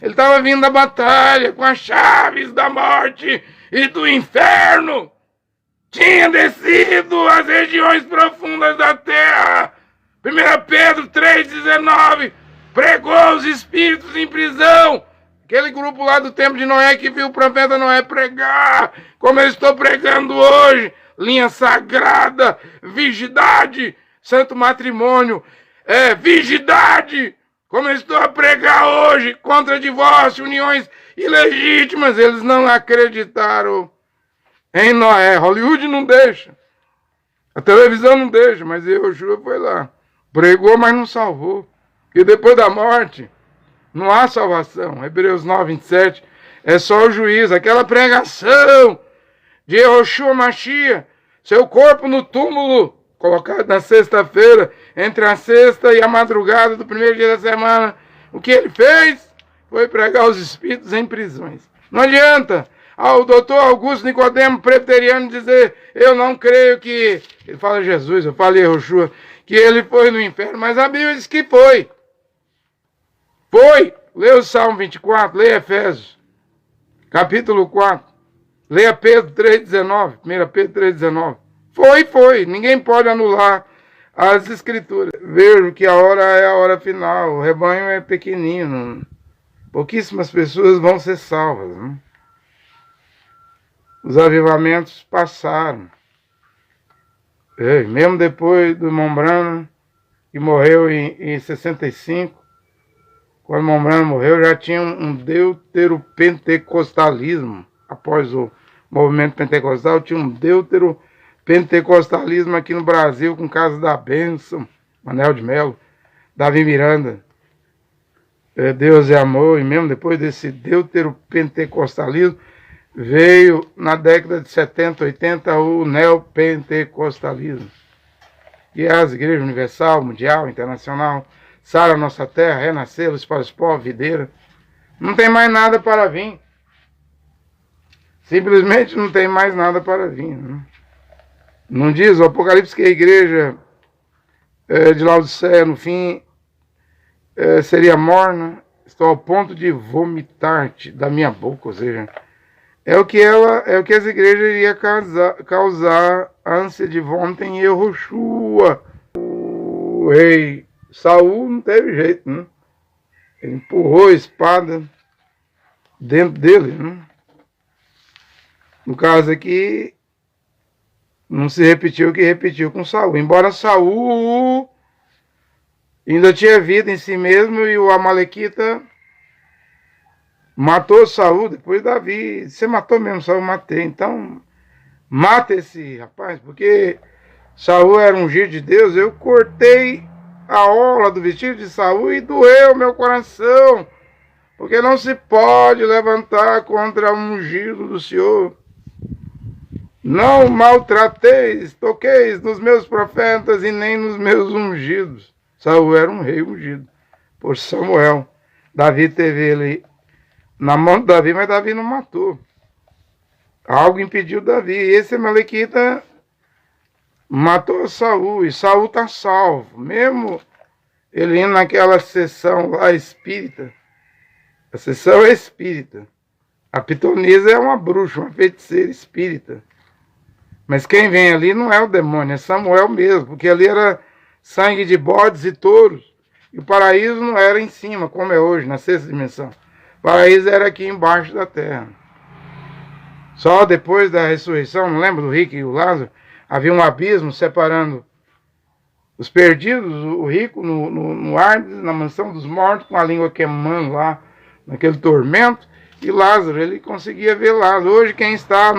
Ele estava vindo da batalha com as chaves da morte e do inferno. Tinha descido às regiões profundas da terra. 1 Pedro 3,19. Pregou os espíritos em prisão. Aquele grupo lá do tempo de Noé que viu o profeta Noé pregar, como eu estou pregando hoje, linha sagrada, virgindade, santo matrimônio, virgindade, como eu estou a pregar hoje, contra divórcio, uniões ilegítimas. Eles não acreditaram em Noé. Hollywood não deixa, a televisão não deixa, mas Yehoshua foi lá, pregou, mas não salvou. E depois da morte não há salvação. Hebreus 9:27 é só o juízo. Aquela pregação de Yehoshua Mashiach, seu corpo no túmulo, colocado na sexta-feira, entre a sexta e a madrugada do primeiro dia da semana. O que ele fez foi pregar os espíritos em prisões. Não adianta o doutor Augusto Nicodemo, presbiteriano, dizer: eu não creio que... Ele fala Jesus, eu falo Yehoshua, que ele foi no inferno, mas a Bíblia diz que foi. Foi. Leia o Salmo 24, leia Efésios, capítulo 4. Leia Pedro 3,19, 1 Pedro 3,19. Foi. Ninguém pode anular as escrituras. Vejo que a hora é a hora final. O rebanho é pequenino. Pouquíssimas pessoas vão ser salvas. Né? Os avivamentos passaram. Mesmo depois do Mombrana, que morreu em 65, quando Mombrana morreu, já tinha um deuteropentecostalismo. Após o movimento pentecostal, tinha um deuteropentecostalismo aqui no Brasil, com Casa da Bênção, Manel de Melo, Davi Miranda, Deus é Amor. E mesmo depois desse deuteropentecostalismo, veio na década de 70, 80 o neopentecostalismo. E as igrejas universal, mundial, internacional, Sara Nossa Terra, Renascer, Luz para os Povos, Videira. Não tem mais nada para vir. Simplesmente não tem mais nada para vir. Né? Não diz o Apocalipse que a igreja de Laodiceia, no fim, seria morna? Estou ao ponto de vomitar-te da minha boca. Ou seja, é o que as igrejas iriam causar ânsia de vômito em Yehoshua. O rei Saul não teve jeito, né? Ele empurrou a espada dentro dele, né? No caso aqui, não se repetiu o que repetiu com Saul. Embora Saul ainda tinha vida em si mesmo e o Amalequita matou Saul, depois Davi. Você matou mesmo, Saul? Matei. Então, mata esse rapaz, porque Saul era ungido de Deus. Eu cortei a orla do vestido de Saul e doeu meu coração, porque não se pode levantar contra o ungido do Senhor. Não maltrateis, toqueis nos meus profetas e nem nos meus ungidos. Saul era um rei ungido por Samuel. Davi teve ele na mão de Davi, mas Davi não matou. Algo impediu Davi. E esse Amalequita matou Saul, e Saul está salvo. Mesmo ele indo naquela sessão lá espírita. A sessão é espírita. A pitonisa é uma bruxa, uma feiticeira espírita. Mas quem vem ali não é o demônio, é Samuel mesmo, porque ali era sangue de bodes e touros. E o paraíso não era em cima, como é hoje, na sexta dimensão. O paraíso era aqui embaixo da terra. Só depois da ressurreição, não lembra do rico e o Lázaro? Havia um abismo separando os perdidos, o rico no ar, na mansão dos mortos, com a língua queimando lá, naquele tormento. E Lázaro, ele conseguia ver Lázaro. Hoje quem está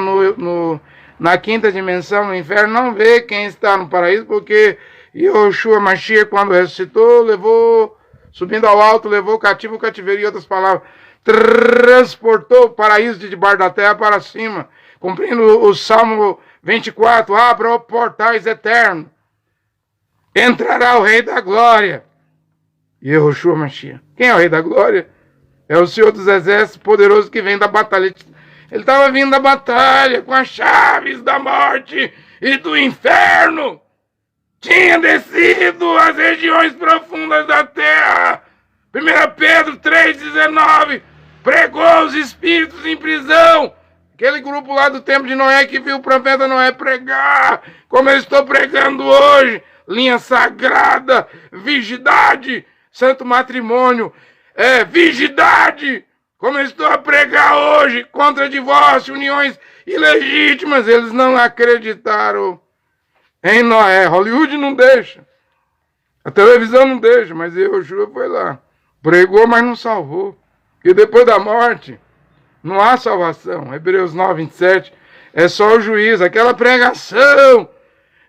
na quinta dimensão, no inferno, não vê quem está no paraíso, porque Yehoshua Mashiach, quando ressuscitou, levou, subindo ao alto, levou cativo o cativeiro, em outras palavras, transportou o paraíso de debaixo da terra para cima, cumprindo o Salmo 24, abra os portais eternos, entrará o Rei da Glória, Yehoshua Mashiach. Quem é o Rei da Glória? É o Senhor dos Exércitos, poderoso, que vem da batalha. Ele estava vindo da batalha com as chaves da morte e do inferno. Tinha descido às regiões profundas da terra. 1 Pedro 3,19, pregou os espíritos em prisão. Aquele grupo lá do tempo de Noé que viu o profeta Noé pregar, como eu estou pregando hoje, linha sagrada, virgindade, santo matrimônio, virgindade, como eu estou a pregar hoje, contra divórcio, uniões ilegítimas. Eles não acreditaram em Noé. Hollywood não deixa, a televisão não deixa, mas Yehoshua foi lá, pregou, mas não salvou, porque depois da morte não há salvação. Hebreus 9, 27, é só o juízo. Aquela pregação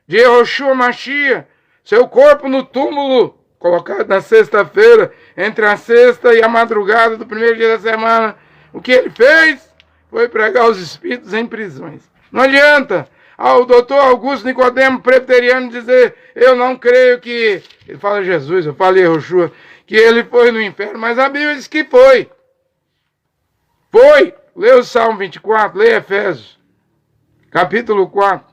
de Yehoshua Mashiach, seu corpo no túmulo, colocado na sexta-feira, entre a sexta e a madrugada do primeiro dia da semana. O que ele fez foi pregar os espíritos em prisões. Não adianta o doutor Augusto Nicodemo, presbiteriano, dizer: eu não creio que... Ele fala Jesus, eu falo Yehoshua, que ele foi no inferno, mas a Bíblia diz que foi. Foi. Leia o Salmo 24, leia Efésios, capítulo 4.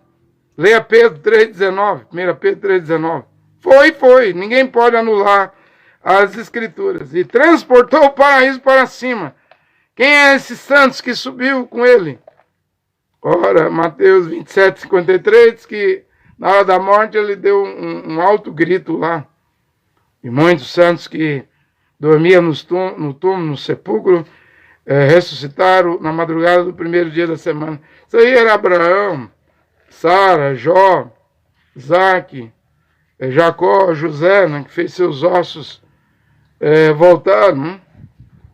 Leia Pedro 3,19, 1 Pedro 3,19. Foi. Ninguém pode anular as escrituras. E transportou o paraíso para cima. Quem é esse santos que subiu com ele? Ora, Mateus 27, 53, diz que na hora da morte ele deu um alto grito lá. E muitos santos que dormiam no túmulo, no sepulcro, ressuscitaram na madrugada do primeiro dia da semana. Isso aí era Abraão, Sara, Jó, Isaac, Jacó, José, né, que fez seus ossos voltar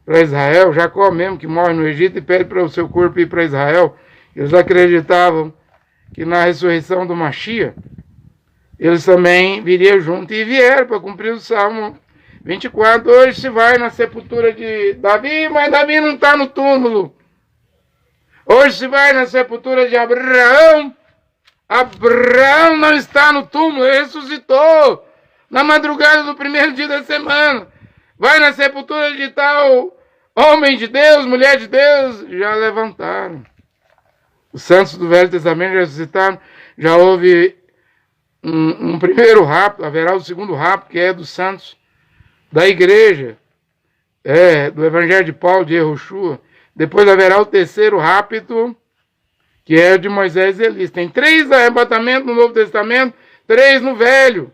para Israel. Jacó mesmo, que morre no Egito e pede para o seu corpo ir para Israel. Eles acreditavam que na ressurreição do Mashiach, eles também viriam junto, e vieram para cumprir o Salmo 24. Hoje se vai na sepultura de Davi, mas Davi não está no túmulo. Hoje se vai na sepultura de Abraão. Abraão não está no túmulo, ele ressuscitou na madrugada do primeiro dia da semana. Vai na sepultura de tal homem de Deus, mulher de Deus, já levantaram. Os santos do Velho Testamento já ressuscitaram. Já houve um primeiro rapto, haverá o segundo rapto, que é dos santos da igreja, do Evangelho de Paulo, de Yehoshua. Depois haverá o terceiro rapto, que é o de Moisés e Elias. Tem 3 arrebatamentos no Novo Testamento, 3 no Velho.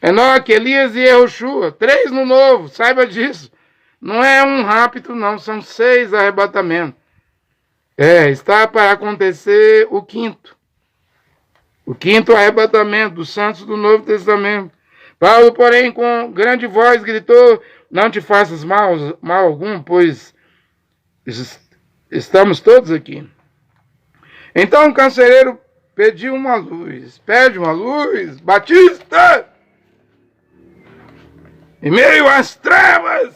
Enoque, Elias e Yehoshua. 3 no Novo, saiba disso. Não é um rapto, não, são 6 arrebatamentos. Está para acontecer o 5º. O 5º arrebatamento dos santos do Novo Testamento. Paulo, porém, com grande voz gritou: não te faças mal algum, pois estamos todos aqui. Então o carcereiro pediu uma luz. Pede uma luz, Batista! Em meio às trevas,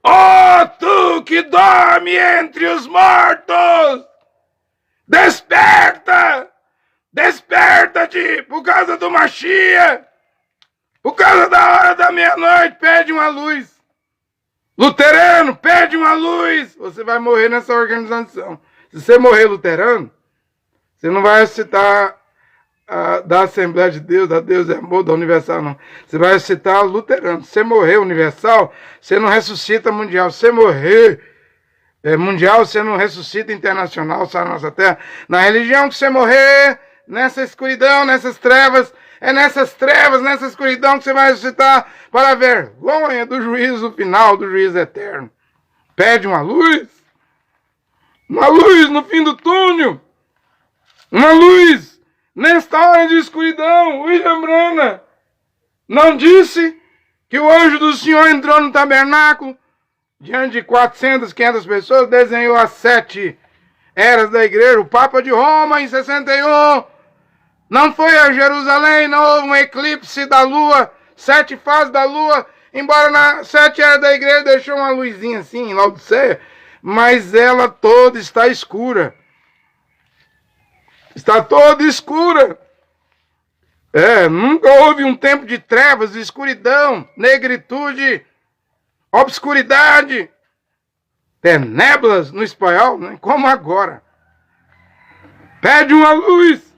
ó tu que dorme entre os mortos, desperta! Desperta-te por causa do Mashiach, por causa da hora da meia-noite. Pede uma luz. Luterano, pede uma luz. Você vai morrer nessa organização. Se você morrer luterano, você não vai citar da Assembleia de Deus, da Deus é Amor, da Universal, não. Você vai citar luterano. Se você morrer universal, você não ressuscita mundial. Se você morrer mundial, você não ressuscita internacional, sai na nossa terra. Na religião que você morrer, nessa escuridão, nessas trevas, é nessas trevas, nessa escuridão que você vai ressuscitar para a vergonha do juízo final, do juízo eterno. Pede uma luz no fim do túnel, uma luz nesta hora de escuridão. William Branham não disse que o anjo do Senhor entrou no tabernáculo, diante de 400, 500 pessoas, desenhou as 7 eras da igreja. O Papa de Roma, em 61, não foi a Jerusalém, não houve um eclipse da lua, 7 fases da lua, embora na 7 eras da igreja deixou uma luzinha assim, em Laodiceia, mas ela toda está escura. Está toda escura. Nunca houve um tempo de trevas, de escuridão, negritude, obscuridade, tenebras no espanhol, né? Como agora. Pede uma luz.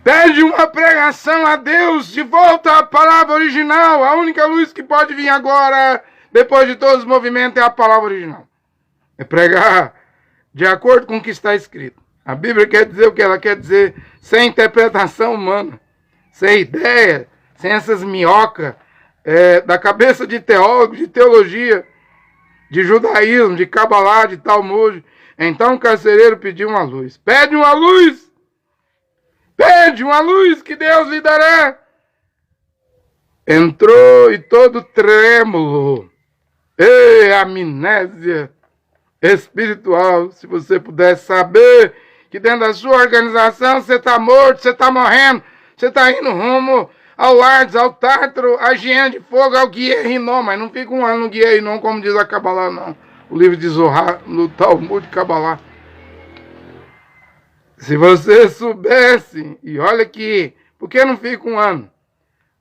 Pede uma pregação a Deus de volta à palavra original. A única luz que pode vir agora, depois de todos os movimentos, é a palavra original. É pregar de acordo com o que está escrito. A Bíblia quer dizer o que ela quer dizer, sem interpretação humana, sem ideia, sem essas minhocas da cabeça de teólogo, de teologia, de judaísmo, de cabalá, de Talmud. Então o carcereiro pediu uma luz. Pede uma luz! Pede uma luz que Deus lhe dará. Entrou e todo trêmulo. Ei, amnésia espiritual. Se você pudesse saber que dentro da sua organização você está morto, você está morrendo, você está indo rumo ao Lardes, ao Tártaro, à Giena de Fogo, ao Guié-Rinom. Mas não fica um ano no Guié-Rinom, como diz a Cabalá, não. O livro de Zohar, no Talmud de Cabalá. Se você soubesse, e olha aqui, por que não fica um ano?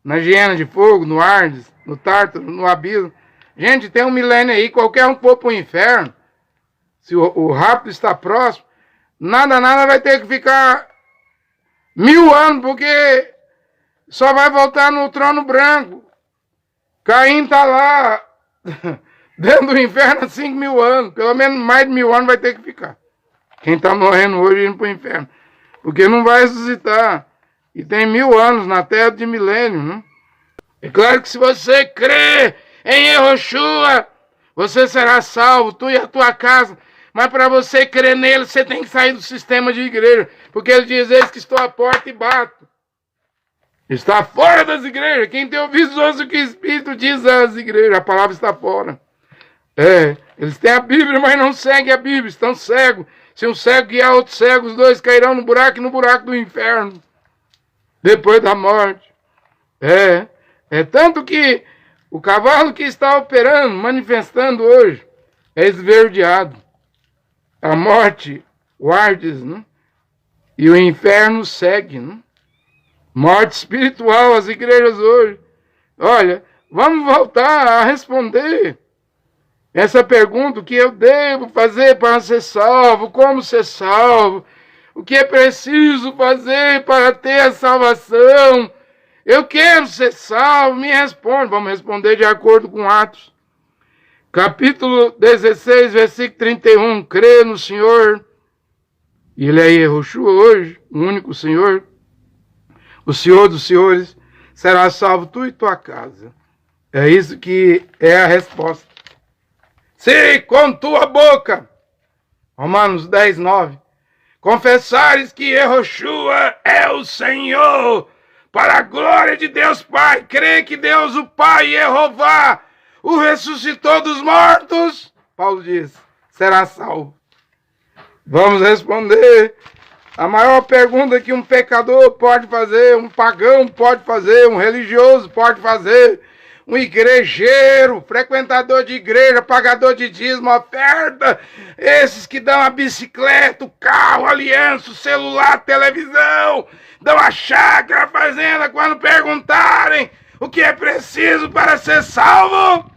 Na Giena de Fogo, no Hades, no Tártaro, no Abismo. Gente, tem um milênio aí, qualquer um for para o inferno, se o rapto está próximo, nada vai ter que ficar 1000 anos, porque só vai voltar no trono branco. Caim está lá, dentro do inferno há 5.000 anos, pelo menos mais de 1000 anos vai ter que ficar. Quem está morrendo hoje indo para o inferno. Porque não vai ressuscitar. E tem 1000 anos na terra de milênio, né? É claro que se você crê em Yehoshua, você será salvo, tu e a tua casa. Mas para você crer nele, você tem que sair do sistema de igreja. Porque ele diz, eis que estou à porta e bato. Está fora das igrejas. Quem tem ouvido ouça o que o Espírito diz às igrejas. A palavra está fora. Eles têm a Bíblia, mas não seguem a Bíblia. Estão cegos. Se um cego guiar outro cego, os dois cairão no buraco e no buraco do inferno. Depois da morte. É tanto que o cavalo que está operando, manifestando hoje, é esverdeado. A morte, o Hades, né? E o inferno segue, né? Morte espiritual, as igrejas hoje. Olha, vamos voltar a responder essa pergunta, o que eu devo fazer para ser salvo, como ser salvo, o que é preciso fazer para ter a salvação. Eu quero ser salvo, me responde. Vamos responder de acordo com Atos. Capítulo 16, versículo 31. Crê no Senhor. Ele é Yehoshua hoje, o único Senhor. O Senhor dos senhores será salvo tu e tua casa. É isso que é a resposta. Se com tua boca, Romanos 10, 9, confessares que Yehoshua é o Senhor, para a glória de Deus Pai, crê que Deus o Pai, Jeová, o ressuscitou dos mortos, Paulo diz, será salvo. Vamos responder a maior pergunta que um pecador pode fazer, um pagão pode fazer, um religioso pode fazer, um igrejeiro, frequentador de igreja, pagador de dízimo, oferta, esses que dão a bicicleta, o carro, aliança, o celular, televisão, dão a chácara, a fazenda, quando perguntarem o que é preciso para ser salvo,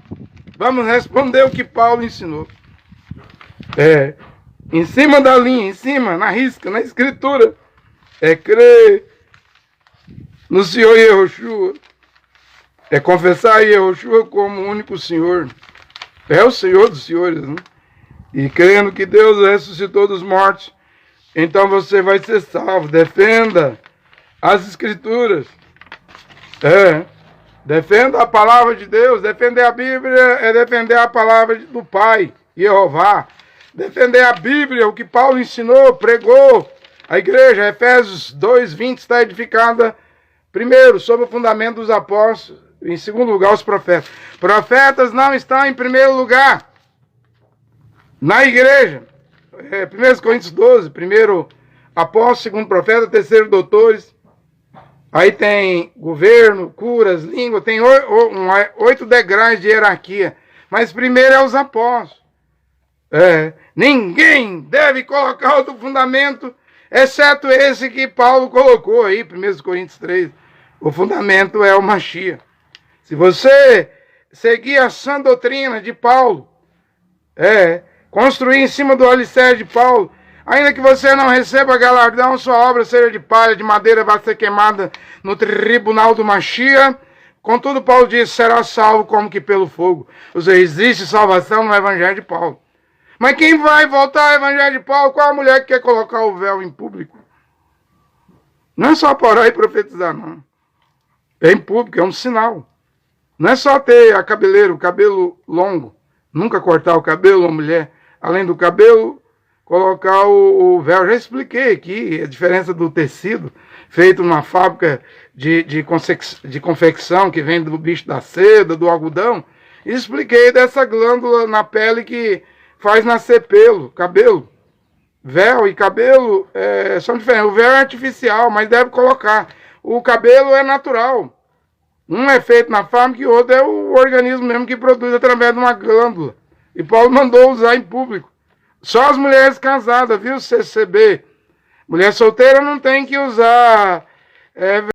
vamos responder o que Paulo ensinou. Em cima da linha, em cima, na risca, na escritura, é crer no Senhor Yehoshua. É confessar Yehoshua como o único Senhor. É o Senhor dos senhores, né? E crendo que Deus ressuscitou dos mortos, então você vai ser salvo. Defenda as Escrituras. Defenda a palavra de Deus. Defender a Bíblia é defender a palavra do Pai, Jeová. Defender a Bíblia, o que Paulo ensinou, pregou. A igreja, Efésios 2:20, está edificada, primeiro, sobre o fundamento dos apóstolos. Em segundo lugar, os profetas. Profetas não estão em primeiro lugar na igreja. 1 Coríntios 12, primeiro apóstolo, segundo profeta, terceiro doutores. Aí tem governo, curas, língua, tem 8 degraus de hierarquia. Mas primeiro é os apóstolos. Ninguém deve colocar outro fundamento, exceto esse que Paulo colocou aí, 1 Coríntios 3. O fundamento é o Mashiach. Se você seguir a sã doutrina de Paulo, construir em cima do alicerce de Paulo, Ainda que você não receba galardão, sua obra seja de palha, de madeira, vai ser queimada no tribunal do Machia. Contudo, Paulo diz, será salvo como que pelo fogo. Ou seja, existe salvação no evangelho de Paulo. Mas quem vai voltar ao evangelho de Paulo? Qual a mulher que quer colocar o véu em público? Não é só para orar e profetizar, não. É em público, é um sinal. Não é só ter a cabeleira, o cabelo longo. Nunca cortar o cabelo, a mulher. Além do cabelo, colocar o véu. Já expliquei aqui a diferença do tecido feito numa fábrica de confecção que vem do bicho da seda, do algodão. E expliquei dessa glândula na pele que faz nascer pelo, cabelo. Véu e cabelo são diferentes. O véu é artificial, mas deve colocar. O cabelo é natural. Um é feito na fábrica e o outro é o organismo mesmo que produz através de uma glândula. E Paulo mandou usar em público. Só as mulheres casadas, viu, CCB? Mulher solteira não tem que usar